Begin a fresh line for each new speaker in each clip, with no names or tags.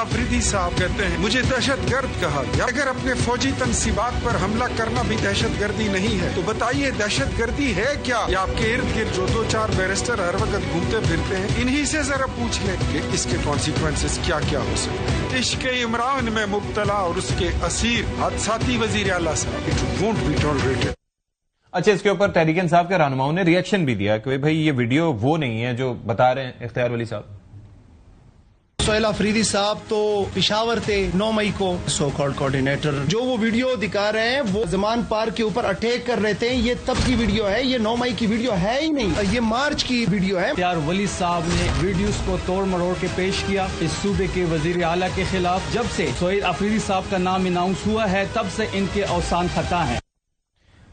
आफरीदी साहब कहते हैं मुझे दहशत गर्द कहा गया। अगर अपने फौजी तनसीबात पर हमला करना भी दहशत गर्दी नहीं है तो बताइए दहशत गर्दी है क्या? या आपके इर्द गिर्द जो 2-4 बैरिस्टर हर वक्त घूमते फिरते हैं, इन्हीं से जरा पूछ लें कि इसके कॉन्सिक्वेंसेस क्या क्या हो सकते हैं। इश्क इमरान में मुब्तला और उसके असीर हादसाती वजीर आला साहब, इट वोंट बी टॉलरेटेड।
अच्छा, इसके ऊपर तहरीक इंसाफ के रहनुमाओं ने रिएक्शन भी दिया कि भाई ये वीडियो वो नहीं है जो बता रहे हैं इख्तियार वली साहब।
सोहेल अफरीदी साहब तो पिशावर थे 9 मई को, सो कॉल्ड कोऑर्डिनेटर जो वो वीडियो दिखा रहे हैं वो जमान पार्क के ऊपर अटैक कर रहे थे। ये तब की वीडियो है, ये 9 मई की वीडियो है ही नहीं, ये मार्च की वीडियो है।
इख्तियार वली साहब ने वीडियोस को तोड़ मरोड़ के पेश किया इस सूबे के वजीर आला के खिलाफ। जब से सोहेल अफरीदी साहब का नाम अनाउंस हुआ है तब से इनके औसान खता है।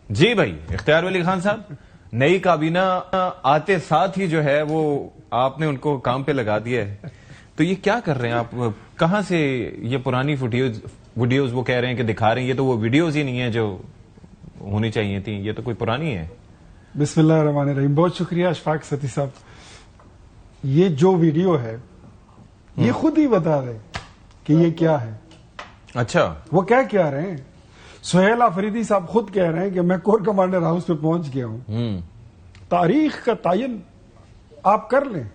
जी भाई, इख्तियार वली खान साहब, नई काबीना आते साथ ही जो है वो आपने उनको काम पे लगा दिया है, तो ये क्या कर रहे हैं आप? कहां से ये पुरानी वीडियोस वो कह रहे हैं कि दिखा रहे हैं? ये तो वो वीडियोस ही नहीं है जो होनी चाहिए थी, ये तो कोई पुरानी है।
बिस्मिल्लाहिर्रहमानिर्रहीम। बहुत शुक्रिया अशफाक सती साहब। ये जो वीडियो है ये खुद ही बता रहे कि ये क्या है।
अच्छा,
वो क्या कह रहे हैं? सोहेल अफरीदी साहब खुद कह रहे हैं कि मैं कोर कमांडर हाउस पे पहुंच गया हूं। तारीख का तायन आप कर लें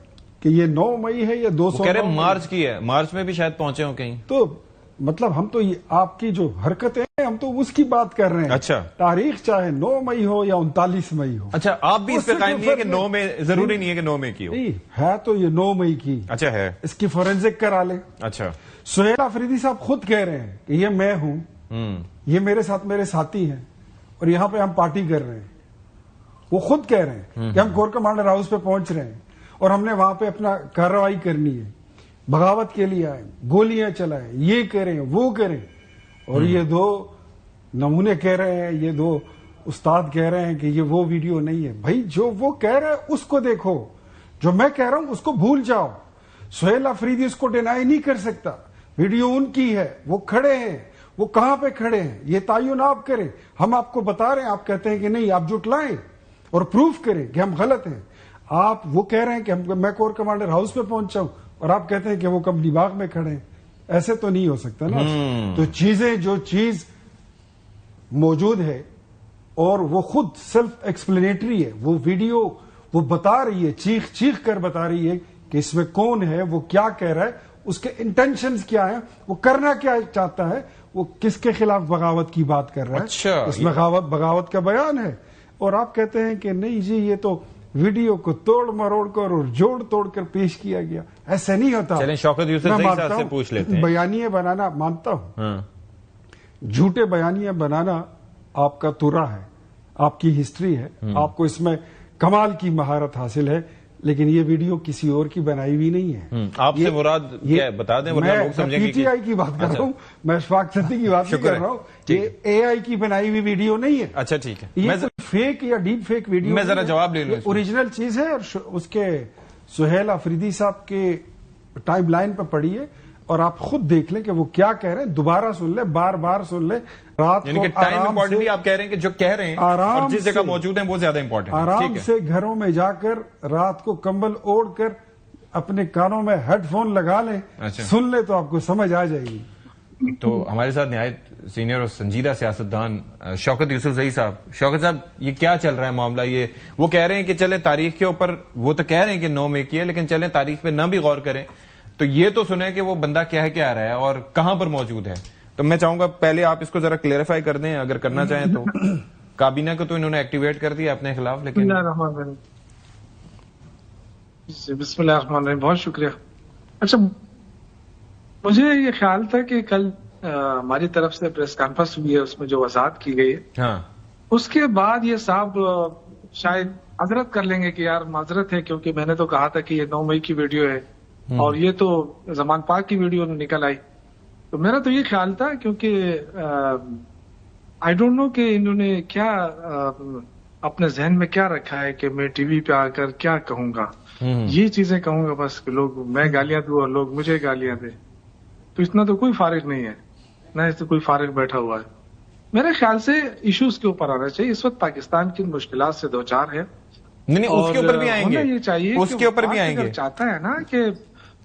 कि ये 9 मई है या 200
कह रहे मार्च की है, मार्च में भी शायद पहुंचे हो कहीं।
तो मतलब हम तो ये आपकी जो हरकतें हैं हम तो उसकी बात कर रहे हैं।
अच्छा,
तारीख चाहे 9 मई हो या 39 मई हो।
अच्छा, आप भी इस पे कायम नहीं है कि 9 में, जरूरी नहीं है कि 9 में की हो।
नहीं है तो ये 9 मई की।
अच्छा है,
इसकी फोरेंसिक करा ले।
अच्छा,
सोहेल अफरीदी साहब खुद कह रहे हैं कि ये मैं हूं, ये मेरे साथ मेरे साथी हैं और यहां पे हम पार्टी कर रहे हैं। वो खुद कह रहे हैं कि हम कोर कमांडर हाउस पे पहुंच रहे हैं और हमने वहां पे अपना कार्रवाई करनी है, बगावत के लिए आए, गोलियां चलाएं, ये करें वो करें। और ये 2 नमूने कह रहे हैं, ये 2 उस्ताद कह रहे हैं कि ये वो वीडियो नहीं है। भाई जो वो कह रहे हैं उसको देखो, जो मैं कह रहा हूं उसको भूल जाओ। सोहेल अफरीदी उसको डिनाई नहीं कर सकता, वीडियो उनकी है, वो खड़े हैं, वो कहां पे खड़े हैं ये तायुन आप करें। हम आपको बता रहे हैं, आप कहते हैं कि नहीं, आप जुटलाएं और प्रूफ करें कि हम गलत हैं। आप वो कह रहे हैं कि मैं कोर कमांडर हाउस पे पहुंचा हूं और आप कहते हैं कि वो कंपनी बाग में खड़े हैं। ऐसे तो नहीं हो सकता ना। तो चीजें, जो चीज मौजूद है और वो खुद सेल्फ एक्सप्लेनेटरी है, वो वीडियो वो बता रही है, चीख चीख कर बता रही है कि इसमें कौन है, वो क्या कह रहा है, उसके इंटेंशंस क्या है, वो करना क्या चाहता है, वो किसके खिलाफ बगावत की बात कर रहा है।
अच्छा,
उसमें बगावत का बयान है और आप कहते हैं कि नहीं जी ये तो वीडियो को तोड़ मरोड़ कर और जोड़ तोड़ कर पेश किया गया। ऐसे नहीं होता।
चलें शौकत यूसुफ साहब से पूछ लेते हैं।
बयानिए बनाना मानता हूं, झूठे बयानिए बनाना आपका तुरा है, आपकी हिस्ट्री है, आपको इसमें कमाल की महारत हासिल है, लेकिन ये वीडियो किसी और की बनाई हुई नहीं है।
आपसे मुराद क्या है बता दें, वरना लोग समझेंगे
पीटीआई की बात कर रहा हूं, मैं अशफाक सती की बात नहीं कर रहा हूं। ये एआई की बनाई हुई वीडियो नहीं है।
अच्छा ठीक है,
ये फेक या डीप फेक वीडियो,
मैं जरा जवाब ले लूं।
ओरिजिनल चीज है और उसके सोहेल अफरीदी साहब के टाइमलाइन पर पढ़िए और आप खुद देख लें कि वो क्या कह रहे हैं। दोबारा सुन ले, बार बार सुन ले। रात को
टाइम इंपॉर्टेंट भी आप कह रहे हैं कि जो कह रहे हैं और जिस जगह मौजूद हैं वो ज्यादा इंपॉर्टेंट है।
आराम से घरों में जाकर रात को कंबल ओढ़कर अपने कानों में हेडफोन लगा लें, सुन ले तो आपको समझ आ जाएगी।
तो हमारे साथ निहायत सीनियर और संजीदा सियासतदान शौकत यूसुफ साहब। शौकत साहब, ये क्या चल रहा है मामला? ये वो कह रहे हैं कि चले तारीख के ऊपर, वो तो कह रहे हैं कि 9 मई की है, लेकिन चले तारीख पे न भी गौर करें तो ये तो सुने कि वो बंदा क्या है, क्या आ रहा है और कहां पर मौजूद है। तो मैं चाहूंगा पहले आप इसको जरा क्लेरिफाई कर दें, अगर करना चाहें तो। काबीना को तो इन्होंने एक्टिवेट कर दिया अपने खिलाफ, लेकिन
बिस्मिल्लाहिर्रहमानिर्रहीम, बहुत शुक्रिया। अच्छा, मुझे ये ख्याल था कि कल हमारी तरफ से प्रेस कॉन्फ्रेंस हुई है, उसमें जो वजाहत की गई है,
हाँ,
उसके बाद ये साहब शायद माजरत कर लेंगे कि यार माजरत है, क्योंकि मैंने तो कहा था कि ये 9 मई की वीडियो है और ये तो जमान पाक की वीडियो निकल आई। तो मेरा तो ये ख्याल था, क्योंकि आई डोंट नो कि इन्होंने क्या अपने जहन में क्या रखा है कि मैं टीवी पे आकर क्या कहूंगा, ये चीजें कहूंगा बस कि लोग, मैं गालियां दूं और लोग मुझे गालियां दे। तो इतना तो कोई फारिग नहीं है, ना इससे कोई फारिग बैठा हुआ है। मेरे ख्याल से इश्यूज के ऊपर आना चाहिए। इस वक्त पाकिस्तान की मुश्किलात से 2-4 है।
नहीं, उसके ऊपर भी आएंगे,
ये चाहिए
उसके ऊपर भी आएंगे।
चाहता है ना कि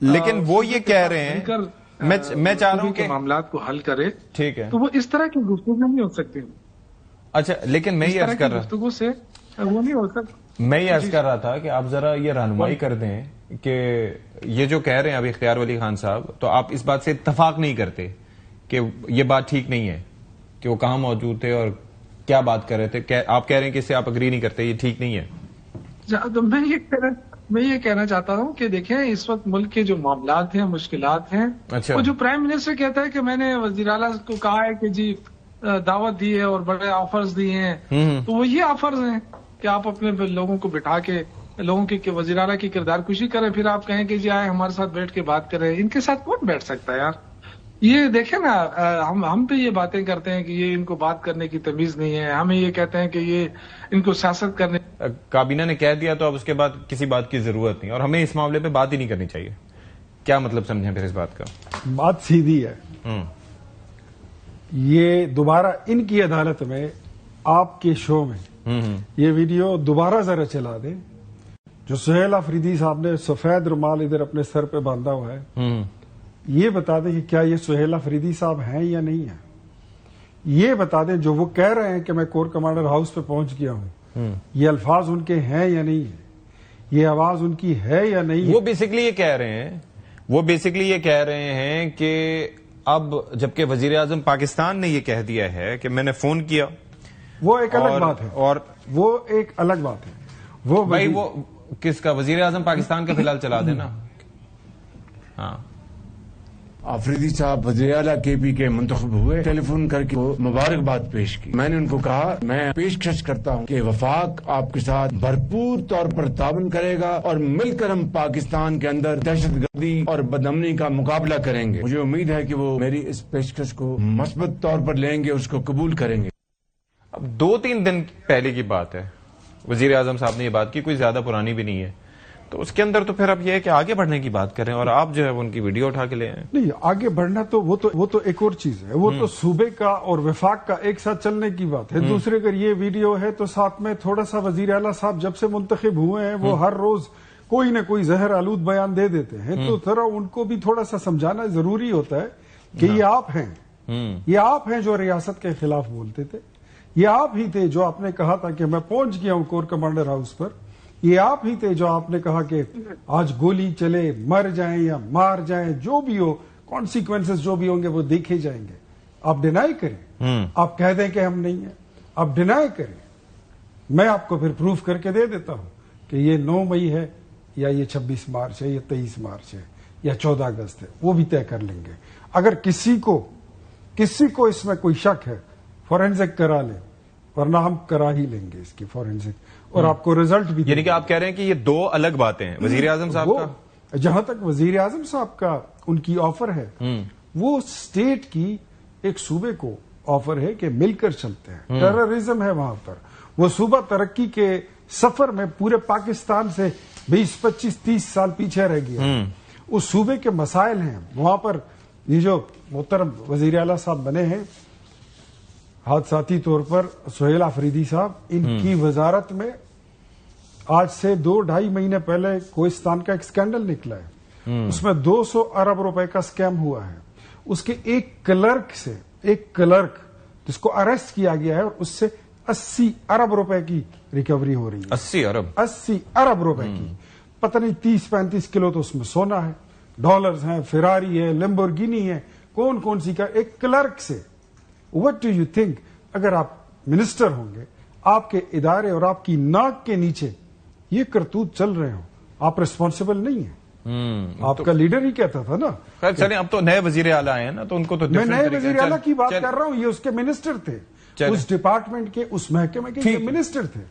लेकिन वो ये कह रहे हैं میں چاہ رہا ہوں کہ
معاملات کو حل کرے،
ٹھیک ہے،
تو وہ اس طرح کی گفتگو نہیں ہو سکتی.
اچھا لیکن میں یہ عرض کر رہا
گفتگو سے وہ نہیں ہو سکتا.
میں یہ عرض کر رہا تھا کہ آپ ذرا یہ رہنمائی کر دیں کہ یہ جو کہہ رہے ہیں ابھی اختیار ولی خان صاحب، تو آپ اس بات سے اتفاق نہیں کرتے کہ یہ بات ٹھیک نہیں ہے کہ وہ کہاں موجود تھے اور کیا بات کر رہے تھے؟ آپ کہہ رہے ہیں کہ اس سے آپ اگری نہیں کرتے، یہ ٹھیک نہیں ہے.
میں یہ کہنا چاہتا ہوں کہ دیکھیں اس وقت ملک کے جو معاملات ہیں، مشکلات ہیں،
اچھا،
وہ جو پرائم منسٹر کہتا ہے کہ میں نے وزیر اعلیٰ کو کہا ہے کہ جی دعوت دی ہے اور بڑے آفرز دیے ہیں، تو وہ یہ آفرز ہیں کہ آپ اپنے لوگوں کو بٹھا کے لوگوں کی وزیر اعلیٰ کی کردار کشی کریں، پھر آپ کہیں کہ جی آئے ہمارے ساتھ بیٹھ کے بات کریں. ان کے ساتھ کون بیٹھ سکتا ہے یار؟ یہ دیکھیں نا، ہم پہ یہ باتیں کرتے ہیں کہ یہ ان کو بات کرنے کی تمیز نہیں ہے، ہمیں یہ کہتے ہیں کہ یہ ان کو سیاست کرنے.
کابینہ نے کہہ دیا تو اب اس کے بعد کسی بات کی ضرورت نہیں، اور ہمیں اس معاملے پہ بات ہی نہیں کرنی چاہیے. کیا مطلب سمجھیں پھر اس بات کا؟
بات سیدھی ہے. یہ دوبارہ ان کی عدالت میں آپ کے شو میں یہ ویڈیو دوبارہ ذرا چلا دیں. جو سہیل آفریدی صاحب نے سفید رومال ادھر اپنے سر پہ باندھا ہوا ہے، یہ بتا دیں کہ کیا یہ سہیل آفریدی صاحب ہیں یا نہیں ہیں. یہ بتا دیں جو وہ کہہ رہے ہیں کہ میں کور کمانڈر ہاؤس پہ پہنچ گیا ہوں، یہ الفاظ ان کے ہیں یا نہیں ہیں، یہ آواز ان کی ہے یا نہیں.
وہ بیسکلی یہ کہہ رہے ہیں کہ اب جبکہ وزیر اعظم پاکستان نے یہ کہہ دیا ہے کہ میں نے فون کیا،
وہ ایک الگ بات ہے،
اور
وہ ایک الگ بات ہے. وہ
بھائی وہ کس کا؟ وزیر اعظم پاکستان کا فی الحال چلا دینا. ہاں،
آفریدی صاحب وزیر اعلیٰ کے پی کے منتخب ہوئے، ٹیلی فون کر کے مبارکباد پیش کی. میں نے ان کو کہا میں پیشکش کرتا ہوں کہ وفاق آپ کے ساتھ بھرپور طور پر تعاون کرے گا اور مل کر ہم پاکستان کے اندر دہشت گردی اور بدامنی کا مقابلہ کریں گے. مجھے امید ہے کہ وہ میری اس پیشکش کو مثبت طور پر لیں گے، اس کو قبول کریں گے.
اب 2-3 دن پہلے کی بات ہے، وزیر اعظم صاحب نے یہ بات کی، کوئی زیادہ پرانی بھی نہیں ہے. تو اس کے اندر تو پھر اب یہ ہے کہ آگے بڑھنے کی بات کریں اور آپ جو ہے ان کی ویڈیو اٹھا کے لے آئیں.
نہیں، آگے بڑھنا تو وہ تو ایک اور چیز ہے. وہ تو صوبے کا اور وفاق کا ایک ساتھ چلنے کی بات ہے. دوسرے اگر یہ ویڈیو ہے تو ساتھ میں تھوڑا سا وزیر اعلیٰ صاحب جب سے منتخب ہوئے ہیں وہ ہر روز کوئی نہ کوئی زہر آلود بیان دے دیتے ہیں، تو ذرا ان کو بھی تھوڑا سا سمجھانا ضروری ہوتا ہے کہ یہ آپ ہیں، یہ آپ ہیں جو ریاست کے خلاف بولتے تھے، یہ آپ ہی تھے جو آپ نے کہا تھا کہ میں پہنچ گیا ہوں کور کمانڈر ہاؤس پر، یہ آپ ہی تھے جو آپ نے کہا کہ آج گولی چلے، مر جائیں یا مار جائیں، جو بھی ہو کانسیکوینسز جو بھی ہوں گے وہ دیکھے جائیں گے. آپ ڈینائی کریں، آپ کہہ دیں کہ ہم نہیں ہیں، آپ ڈینائی کریں، میں آپ کو پھر پروف کر کے دے دیتا ہوں کہ یہ 9 مئی ہے یا یہ 26 مارچ ہے یا 23 مارچ ہے یا 14 اگست ہے، وہ بھی طے کر لیں گے. اگر کسی کو اس میں کوئی شک ہے فورینزک کرا لیں، ورنہ ہم کرا ہی لیں گے اس کی فورینزک، اور آپ کو ریزلٹ بھی.
یعنی کہ آپ کہہ رہے ہیں کہ یہ 2 الگ باتیں ہیں. وزیر اعظم صاحب کا
جہاں تک وزیر اعظم صاحب کا ان کی آفر ہے، وہ اسٹیٹ کی ایک صوبے کو آفر ہے کہ مل کر چلتے ہیں. ٹیررزم ہے وہاں پر، وہ صوبہ ترقی کے سفر میں پورے پاکستان سے 20, 25, 30 سال پیچھے رہ گیا. اس صوبے کے مسائل ہیں وہاں پر. یہ جو محترم وزیر اعلیٰ صاحب بنے ہیں حادثاتی طور پر سہیل آفریدی صاحب، ان کی وزارت میں آج سے 2-2.5 مہینے پہلے کوہستان کا ایک سکینڈل نکلا ہے. اس میں 200 ارب روپے کا سکیم ہوا ہے. اس کے ایک کلرک جس کو اریسٹ کیا گیا ہے اور اس سے 80 ارب روپے کی ریکوری ہو رہی ہے. 80 ارب روپے کی. پتہ نہیں 30-35 کلو تو اس میں سونا ہے، ڈالرز ہیں، فراری ہے، لیمبورگینی ہے، کون سی کا ایک کلرک سے. وٹ ڈو یو تھنک اگر آپ منسٹر ہوں گے، آپ کے ادارے اور آپ کی ناک کے نیچے یہ کرتوت چل رہے ہوں، آپ ریسپانسبل نہیں ہیں. آپ کا لیڈر ہی کہتا تھا نا.
خیر چلیں، اب تو نئے وزیر اعلیٰ آئے ہیں نا، تو ان کو تو
میں نئے وزیر اعلیٰ کی بات کر رہا ہوں. یہ اس کے منسٹر تھے، اس ڈپارٹمنٹ کے، اس محکمے کے منسٹر تھے.